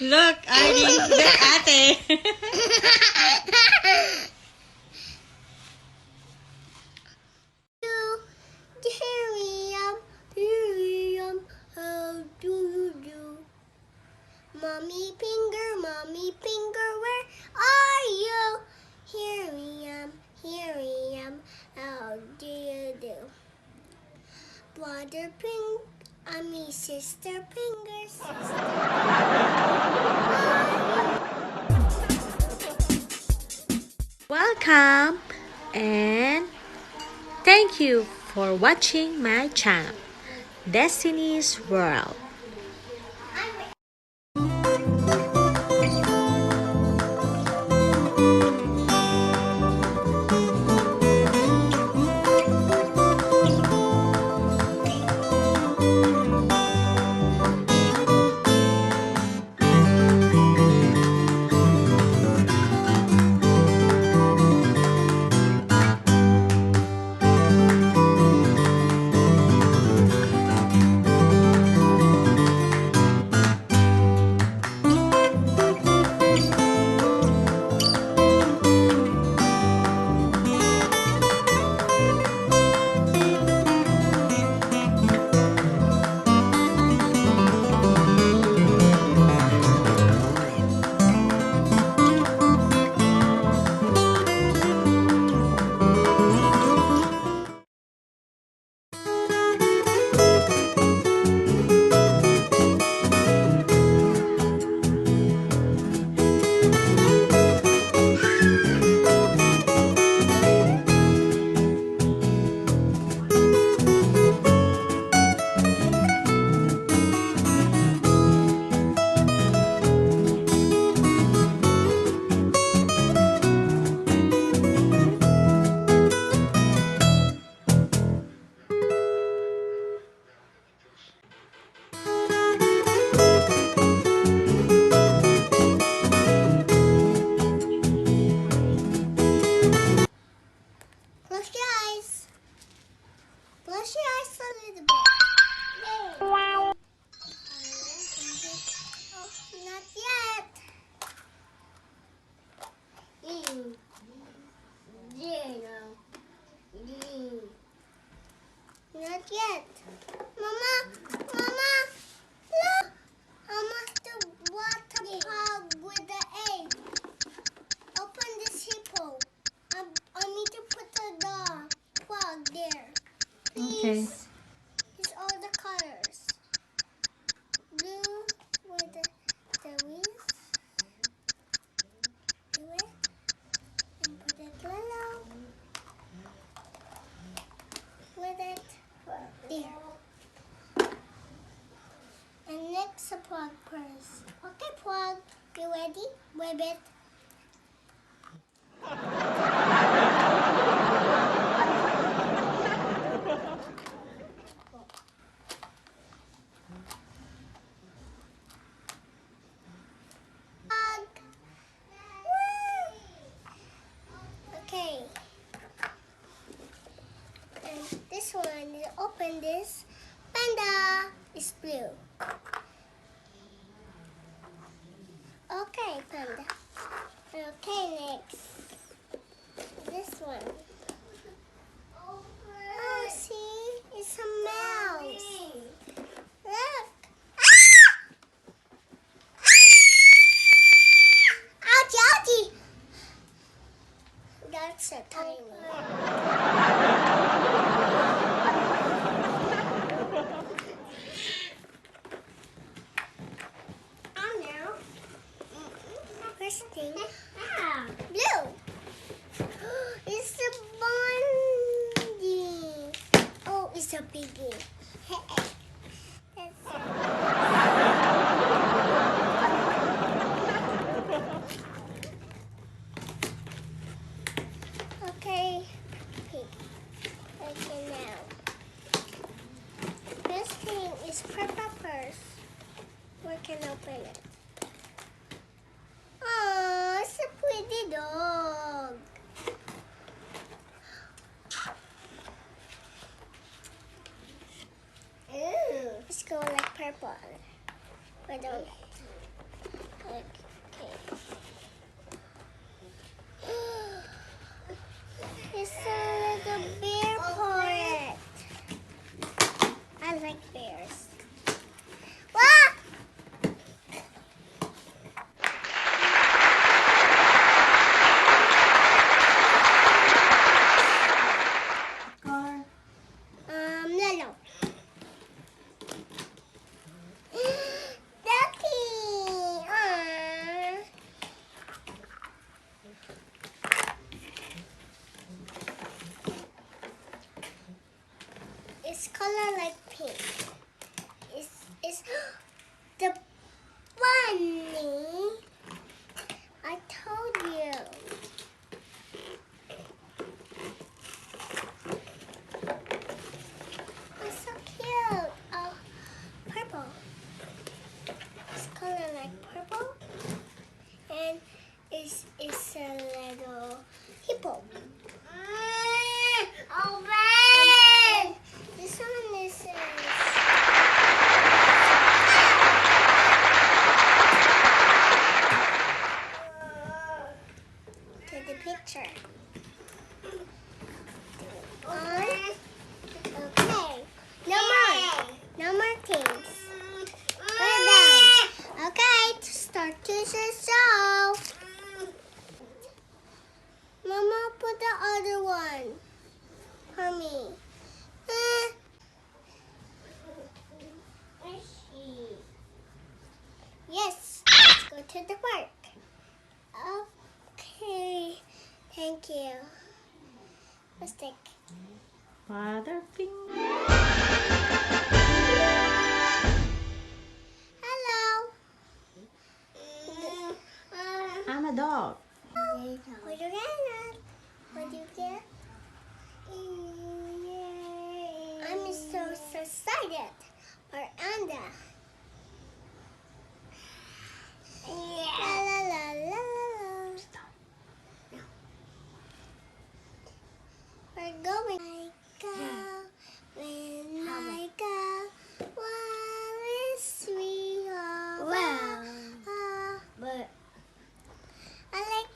Look, Arnie. Look, ate. Mommy finger, where are you? Here I am, how do you do? Brother pink, sister finger, Welcome and thank you for watching my channel, Destiny's World. Close your eyes. Close your eyes a little bit. Oh, not yet. Not yet. Mama, look. Mama, the water hog with the egg. Open this hippo. I need to put the frog there. Please. Okay. It's all the colors. Blue with the wings. Do it. And put it yellow. With it. There. And next a frog purse. Okay, frog. You ready? Rabbit. Okay. And this one, you open this. Panda is blue. Okay, panda. Okay, next. This one. Oh, see? It's a mouse. Look. Ouchie, ouchie. That's a tiny. First thing. Blue. It's a bundy. Oh, it's a piggy. Okay. Okay, now. This thing is purple purse. We can open it. Oh, it's a pretty dog. purple. I don't. Okay. It's a little bear parrot. I like bears. Ah! Car. Yellow. Ducky. It's color like pink. It's the bunny. I told you. It's so cute. Oh, purple. It's color like purple, and it's a little hippo. Open. This one is. To the picture. Okay. No more things. We're done. Okay, to start to show. Mama, put the other one for me. Yes, let's go to the park. Okay, thank you. Let's take. Butterfinger. Hello. I'm a dog. What do you get? What do you get? I'm so excited for Anda. La la la la la. We're going. I go, when I go, where is we are? But I like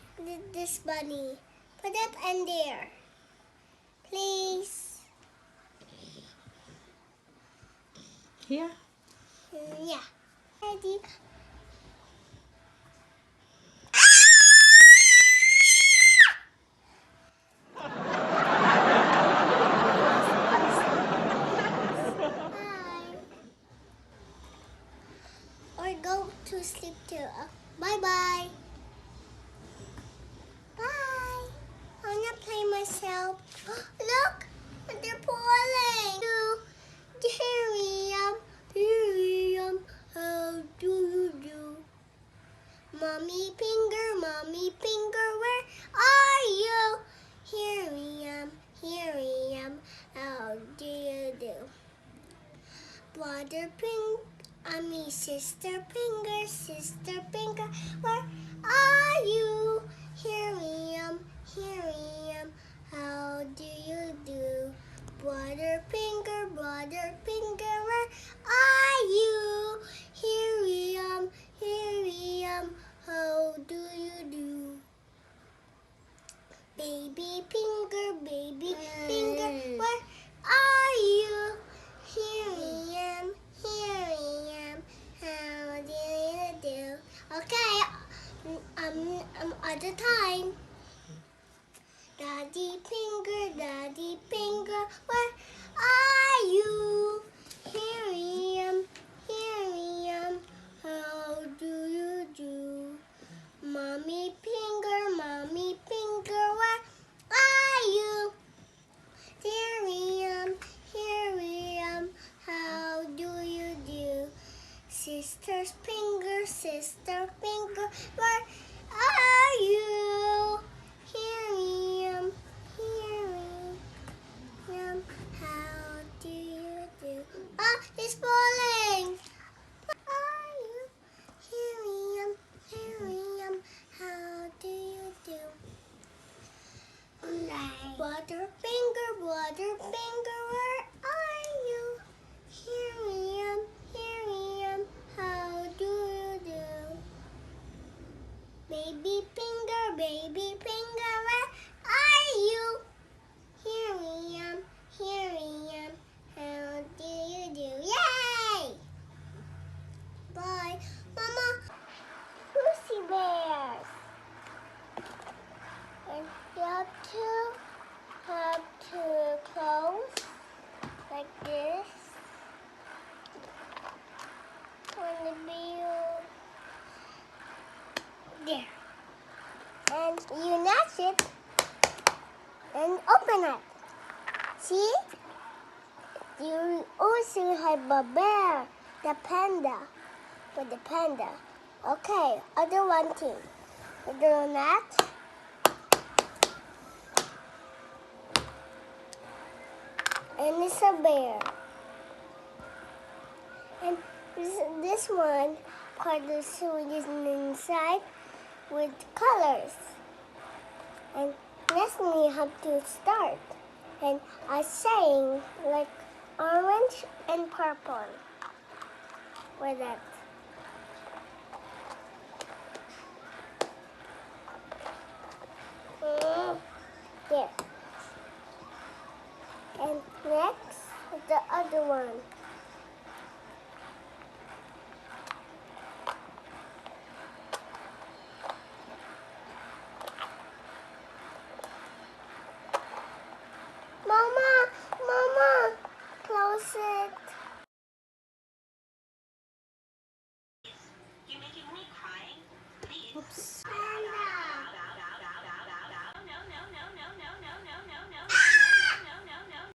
this bunny. Put it in there, please. Here. Yeah. Ready? Or go to sleep too. Bye-bye. Bye. I wanna play myself. Look, they're pulling. Here, how do you do? Mommy finger, where are you? Here I am, how do you do? Brother pink, sister finger, where are you? Here I am, how do you do? Brother finger, where are you? Here I am, how do you do? Baby finger, where are you? Here I am, how do you do? Okay, other time. Daddy finger, where are you? Here I am, how do you do? Mommy finger, where are you? Here I am, how do you do? Sister finger, where are you? Here I am, how do you do? Ah, it's falling! Where are you? Here I am, how do you do? Butterfinger, where are you? Here I am, goes like this. When the bee there. And you nest it and open it. See? You also have a bear, the panda, with the panda. Okay, other one thing. You do that. And it's a bear. And this one part of the suit is inside with colors. And next we have to start. And I'm saying like orange and purple with it. There. And next, the other one.